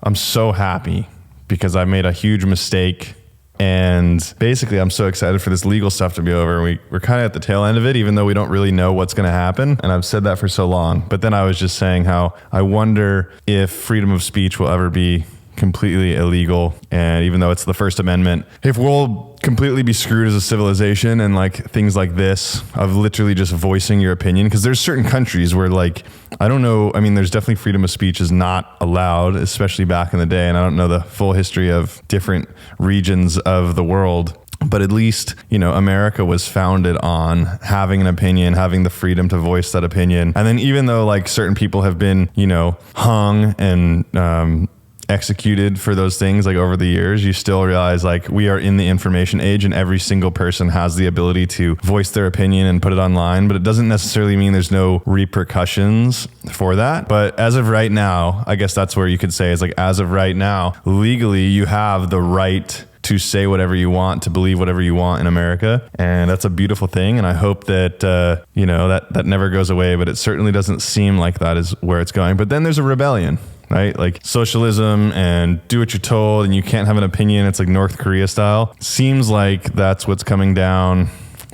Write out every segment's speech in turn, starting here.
I'm so happy because I made a huge mistake. And basically, I'm so excited for this legal stuff to be over. We're kind of at the tail end of it, even though we don't really know what's going to happen. And I've said that for so long. But then I was just saying how I wonder if freedom of speech will ever be completely illegal. And even though it's the First Amendment, if we'll completely be screwed as a civilization and like things like this of literally just voicing your opinion, because there's certain countries where like, I don't know, I mean, there's definitely freedom of speech is not allowed, especially back in the day. And I don't know the full history of different regions of the world. But at least, you know, America was founded on having an opinion, having the freedom to voice that opinion. And then even though like certain people have been, you know, hung and executed for those things like over the years, you still realize like we are in the information age and every single person has the ability to voice their opinion and put it online, but it doesn't necessarily mean there's no repercussions for that. But as of right now, I guess that's where you could say is like, as of right now, legally you have the right to say whatever you want, to believe whatever you want in America. And that's a beautiful thing. And I hope that, you know, that never goes away, but it certainly doesn't seem like that is where it's going. But then there's a rebellion, right? Like socialism and do what you're told and you can't have an opinion. It's like North Korea style. Seems like that's what's coming down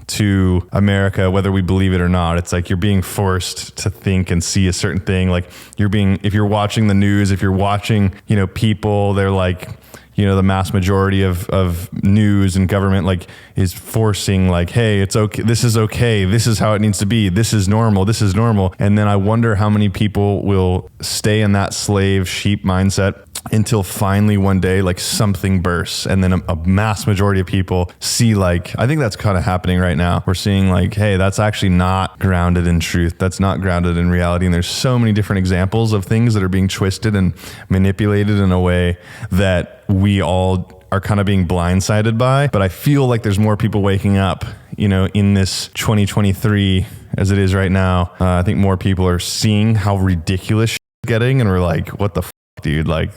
to America, whether we believe it or not. It's like you're being forced to think and see a certain thing. Like if you're watching the news, if you're watching, you know, people, they're like, you know, the mass majority of news and government like is forcing like, hey, it's okay. This is okay. This is how it needs to be. This is normal. This is normal. And then I wonder how many people will stay in that slave sheep mindset until finally one day like something bursts and then a mass majority of people see like, I think that's kind of happening right now. We're seeing like, hey, that's actually not grounded in truth. That's not grounded in reality. And there's so many different examples of things that are being twisted and manipulated in a way that we all are kind of being blindsided by. But I feel like there's more people waking up, you know, in this 2023 as it is right now. I think more people are seeing how ridiculous shit is getting and we're like, what the dude, like,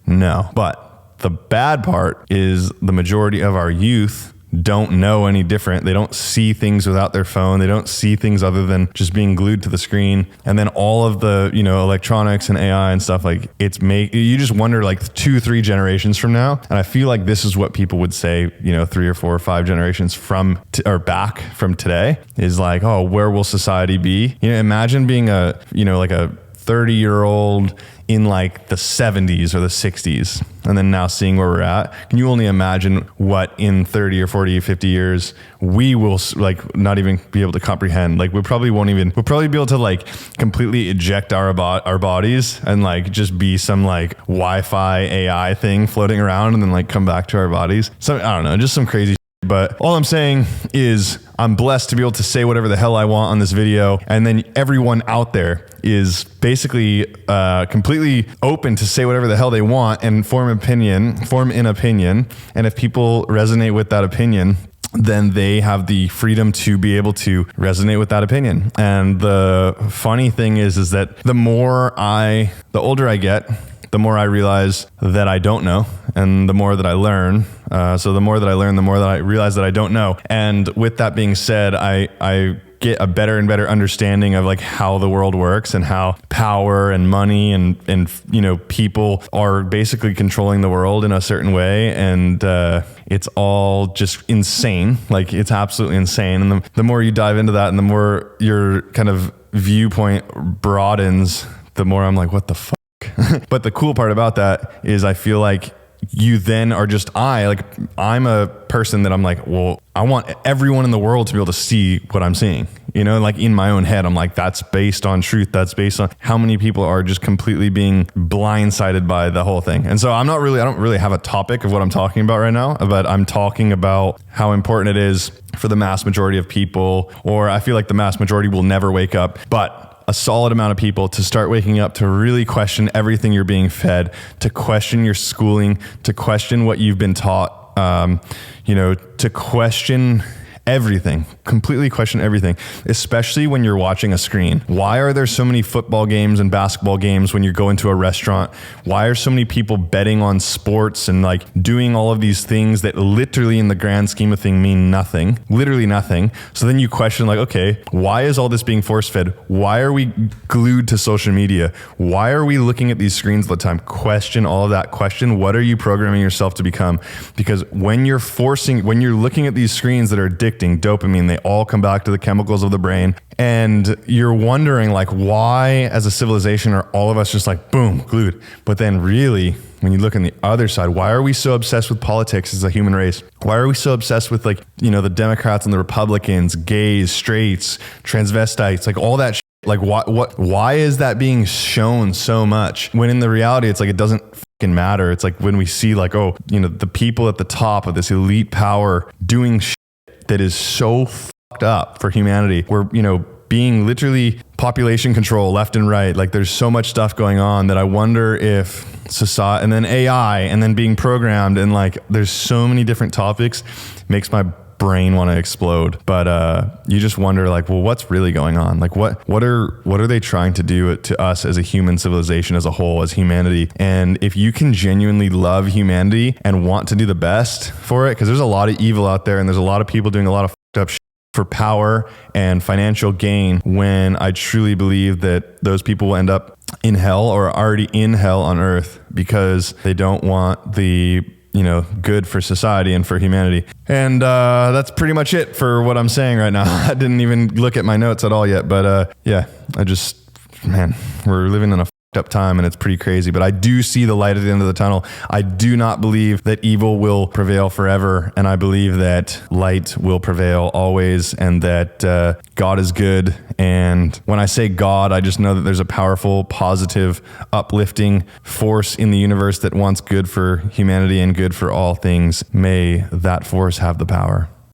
no. But the bad part is the majority of our youth don't know any different. They don't see things without their phone. They don't see things other than just being glued to the screen. And then all of the, you know, electronics and AI and stuff, like you just wonder like 2-3 generations from now. And I feel like this is what people would say, you know, 3 or 4 or 5 generations back from today is like, oh, where will society be? You know, imagine being a 30-year-old in like the 70s or the 60s and then now seeing where we're at. Can you only imagine what in 30 or 40 or 50 years we will like not even be able to comprehend? Like we'll probably be able to like completely eject our bodies and like just be some like Wi-Fi AI thing floating around and then like come back to our bodies. So I don't know, just some crazy. But all I'm saying is I'm blessed to be able to say whatever the hell I want on this video. And then everyone out there is basically completely open to say whatever the hell they want and form an opinion. And if people resonate with that opinion, then they have the freedom to be able to resonate with that opinion. And the funny thing is that the older I get, the more I realize that I don't know, and the more that I learn. So the more that I learn, the more that I realize that I don't know. And with that being said, I get a better and better understanding of like how the world works and how power and money and you know, people are basically controlling the world in a certain way. And it's all just insane. Like it's absolutely insane. And the more you dive into that and the more your kind of viewpoint broadens, the more I'm like, what the fuck? But the cool part about that is I feel like you then are just I'm a person that I'm like, well, I want everyone in the world to be able to see what I'm seeing, you know, like in my own head, I'm like, that's based on truth. That's based on how many people are just completely being blindsided by the whole thing. And so I don't really have a topic of what I'm talking about right now, but I'm talking about how important it is for the mass majority of people, or I feel like the mass majority will never wake up, but a solid amount of people to start waking up, to really question everything you're being fed, to question your schooling, to question what you've been taught, you know, to question everything, completely question everything, especially when you're watching a screen. Why are there so many football games and basketball games when you go into a restaurant? Why are so many people betting on sports and like doing all of these things that literally in the grand scheme of things mean nothing, literally nothing? So then you question like, okay, why is all this being force fed? Why are we glued to social media? Why are we looking at these screens all the time? Question all of that. Question, what are you programming yourself to become? Because when you're looking at these screens that are addicting, dopamine, they all come back to the chemicals of the brain. And you're wondering like, why as a civilization are all of us just like, boom, glued? But then really, when you look on the other side, why are we so obsessed with politics as a human race? Why are we so obsessed with like, the Democrats and the Republicans, gays, straights, transvestites, like all that shit? Like why is that being shown so much when in the reality, it's like, it doesn't fucking matter. It's like when we see like, the people at the top of this elite power doing shit that is so fucked up for humanity. We're, being literally population control left and right. Like there's so much stuff going on that I wonder if society, and then AI, and then being programmed, and like there's so many different topics, makes my brain want to explode. But you just wonder like, well, what's really going on? Like what are they trying to do to us as a human civilization as a whole, as humanity? And if you can genuinely love humanity and want to do the best for it, because there's a lot of evil out there and there's a lot of people doing a lot of fucked up shit for power and financial gain, when I truly believe that those people will end up in hell or are already in hell on earth because they don't want the good for society and for humanity. And that's pretty much it for what I'm saying right now. I didn't even look at my notes at all yet, but we're living in a up time and it's pretty crazy, but I do see the light at the end of the tunnel. I do not believe that evil will prevail forever, and I believe that light will prevail always, and that God is good. And when I say God, I just know that there's a powerful, positive, uplifting force in the universe that wants good for humanity and good for all things. May that force have the power.